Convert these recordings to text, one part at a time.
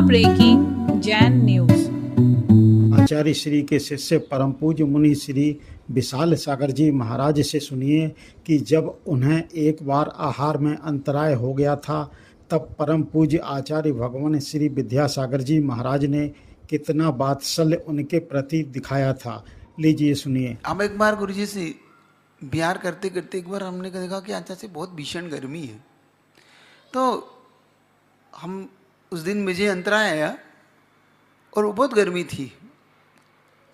Breaking Jain news. Acharya Shri के शिष्य परम पूज्य मुनि श्री विशाल सागर जी महाराज से सुनिए कि जब उन्हें एक बार आहार में अंतराय हो गया था, तब परम पूज्य आचार्य भगवान श्री विद्यासागर जी महाराज ने कितना वात्सल्य उनके प्रति दिखाया था। लीजिए सुनिए। हम एक बार गुरुजी से बिहार करते करते एक बार हमने देखा कि आचार्य से बहुत भीषण गर्मी है, तो हम उस दिन मुझे अंतराय आया और वो बहुत गर्मी थी।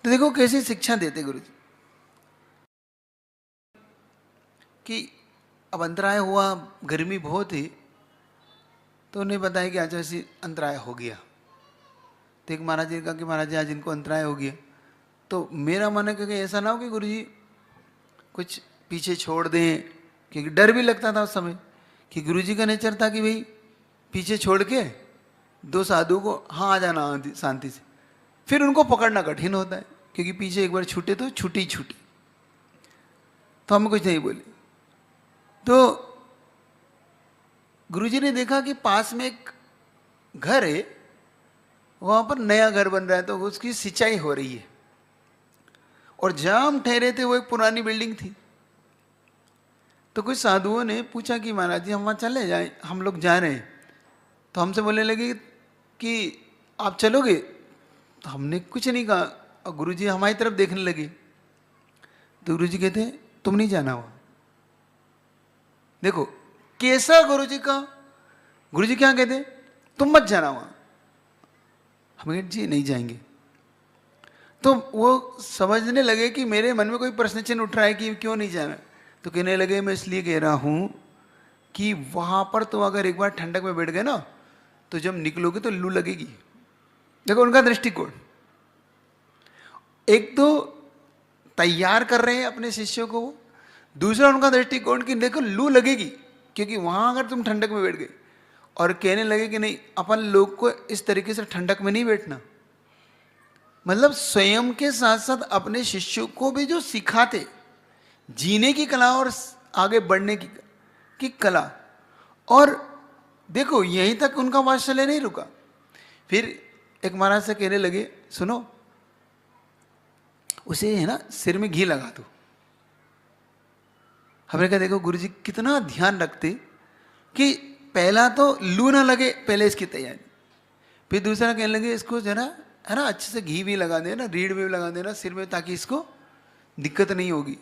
तो देखो कैसी शिक्षा देते गुरुजी कि अब अंतराय हुआ, गर्मी बहुत है, तो उन्हें बताया कि आचार्य से अंतराय हो गया। तो एक महाराज जी ने कहा कि महाराज जी आज इनको अंतराय हो गया। तो मेरा मन है कि ऐसा ना हो कि गुरुजी कुछ पीछे छोड़ दें, क्योंकि डर भी लगता था उस समय कि गुरुजी का नेचर था कि भाई पीछे छोड़ के दो साधु को हाँ आ जाना शांति से, फिर उनको पकड़ना कठिन होता है, क्योंकि पीछे एक बार छूटे तो छूटे ही छूटे। तो हम कुछ नहीं बोले। तो गुरुजी ने देखा कि पास में एक घर है, वहाँ पर नया घर बन रहा है, तो उसकी सिंचाई हो रही है, और जहाँ हम ठहरे थे वो एक पुरानी बिल्डिंग थी। तो कुछ साधुओं ने पूछा कि महाराज जी हम वहाँ चले जाएं, हम लोग जा रहे हैं। तो हमसे बोलने लगे कि आप चलोगे? तो हमने कुछ नहीं कहा, और गुरुजी हमारी तरफ देखने लगे। तो गुरुजी कहते हैं तुम नहीं जाना वहाँ। देखो कैसा गुरुजी का, गुरुजी क्या कहते तुम मत जाना वहाँ। हम कहते जी नहीं जाएंगे। तो वो समझने लगे कि मेरे मन में कोई प्रश्न चिन्ह उठ रहा है कि क्यों नहीं जाना। तो कहने लगे मैं इसलिए कह रहा हूँ कि वहाँ पर तुम अगर एक बार ठंडक में बैठ गए ना, तो जब निकलोगे तो लू लगेगी। देखो उनका दृष्टिकोण, एक तो तैयार कर रहे हैं अपने शिष्यों को, दूसरा उनका दृष्टिकोण कि देखो लू लगेगी, क्योंकि वहाँ अगर तुम ठंडक में बैठ गए। और कहने लगे कि नहीं, अपन लोग को इस तरीके से ठंडक में नहीं बैठना। मतलब स्वयं के साथ साथ अपने शिष्यों को भी जो सिखाते जीने की कला और आगे बढ़ने की कला। और देखो यहीं तक उनका वात्सल्य नहीं रुका। फिर एक महाराज से कहने लगे सुनो, उसे है ना सिर में घी लगा दो। हमने कहा देखो गुरुजी कितना ध्यान रखते कि पहला तो लू ना लगे, पहले इसकी तैयारी। फिर दूसरा कहने लगे इसको जरा है ना अच्छे से घी भी लगा देना, रीढ़ में भी लगा देना सिर में, ताकि इसको दिक्कत नहीं होगी।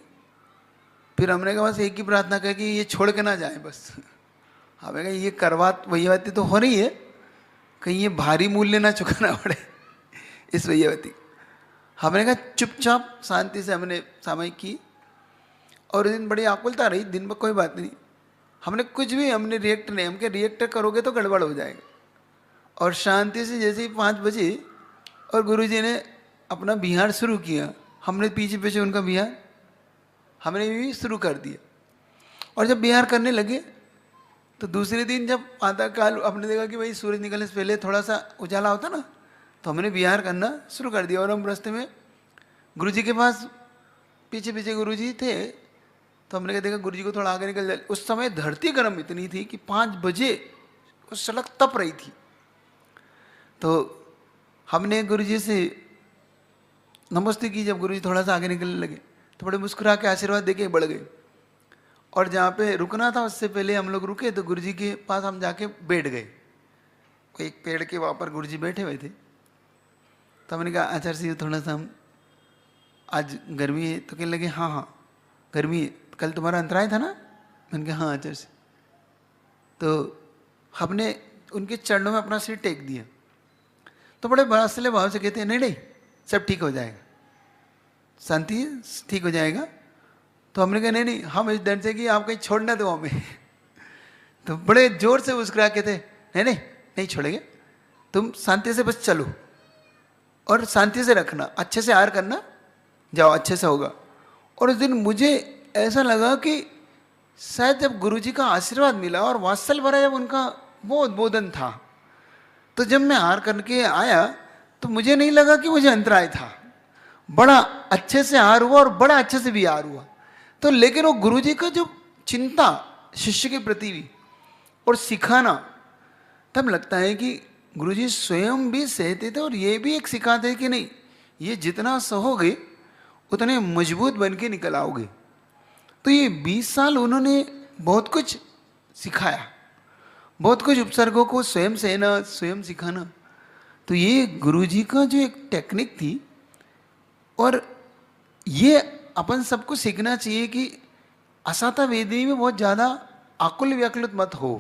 फिर हमने कहा बस एक ही प्रार्थना कर कि ये छोड़ के ना जाए बस। हमें कहा ये करवात वैयावती तो हो रही है, कहीं ये भारी मूल्य ना चुकाना पड़े इस वैयावती। हमने कहा चुपचाप शांति से हमने सामयिक की, और उस दिन बड़ी आकुलता रही। दिन में कोई बात नहीं, हमने कुछ भी हमने रिएक्ट नहीं, हम क्या रिएक्ट करोगे तो गड़बड़ हो जाएगा। और शांति से जैसे ही 5 बजे और गुरुजी ने अपना बिहार शुरू किया, हमने पीछे पीछे उनका बिहार हमने भी शुरू कर दिया। और जब बिहार करने लगे तो दूसरे दिन जब प्रातःकाल अपने देखा कि भाई सूरज निकलने से पहले थोड़ा सा उजाला होता ना, तो हमने बिहार करना शुरू कर दिया। और हम रास्ते में गुरुजी के पास पीछे पीछे गुरुजी थे, तो हमने देखा गुरुजी को थोड़ा आगे निकल जाए। उस समय धरती गर्म इतनी थी कि 5 बजे उस सड़क तप रही थी। तो हमने गुरुजी से नमस्ते की। जब गुरुजी थोड़ा सा आगे निकलने लगे तो बड़े मुस्कुरा के आशीर्वाद देके बढ़ गए। और जहाँ पे रुकना था उससे पहले हम लोग रुके, तो गुरुजी के पास हम जाके बैठ गए। एक पेड़ के वहाँ पर गुरुजी बैठे हुए थे। तो हमने कहा आचार्य जी थोड़ा सा हम आज गर्मी है। तो कहने लगे हाँ हाँ गर्मी है, कल तुम्हारा अंतराय था ना? मैंने कहा हाँ आचार्य जी। तो हमने उनके चरणों में अपना सिर टेक दिया। तो बड़े वात्सल्य भाव से कहते हैं नहीं नहीं सब ठीक हो जाएगा, शांति है, ठीक हो जाएगा। तो हमने कहा नहीं नहीं हम इस डर से कि आप कहीं छोड़ना दो हमें। तो बड़े जोर से मुस्कुरा के थे नहीं नहीं नहीं छोड़ेंगे, तुम शांति से बस चलो और शांति से रखना, अच्छे से आहार करना, जाओ अच्छे से होगा। और उस दिन मुझे ऐसा लगा कि शायद जब गुरुजी का आशीर्वाद मिला और वात्सल्य भरा जब उनका वो उद्बोधन था, तो जब मैं आहार करके आया तो मुझे नहीं लगा कि मुझे अंतराय था। बड़ा अच्छे से आहार हुआ और बड़ा अच्छे से भी आहार हुआ। तो लेकिन वो गुरुजी का जो चिंता शिष्य के प्रति भी और सिखाना, तब लगता है कि गुरुजी स्वयं भी सहते थे और ये भी एक सिखाते हैं कि नहीं, ये जितना सहोगे उतने मजबूत बन के निकल आओगे। तो ये 20 साल उन्होंने बहुत कुछ सिखाया, बहुत कुछ उपसर्गों को स्वयं सहना, स्वयं सिखाना। तो ये गुरुजी का जो एक टेक्निक थी, और ये अपन सबको सीखना चाहिए कि असाता वेदी में बहुत ज़्यादा आकुल व्याकुलित मत हो।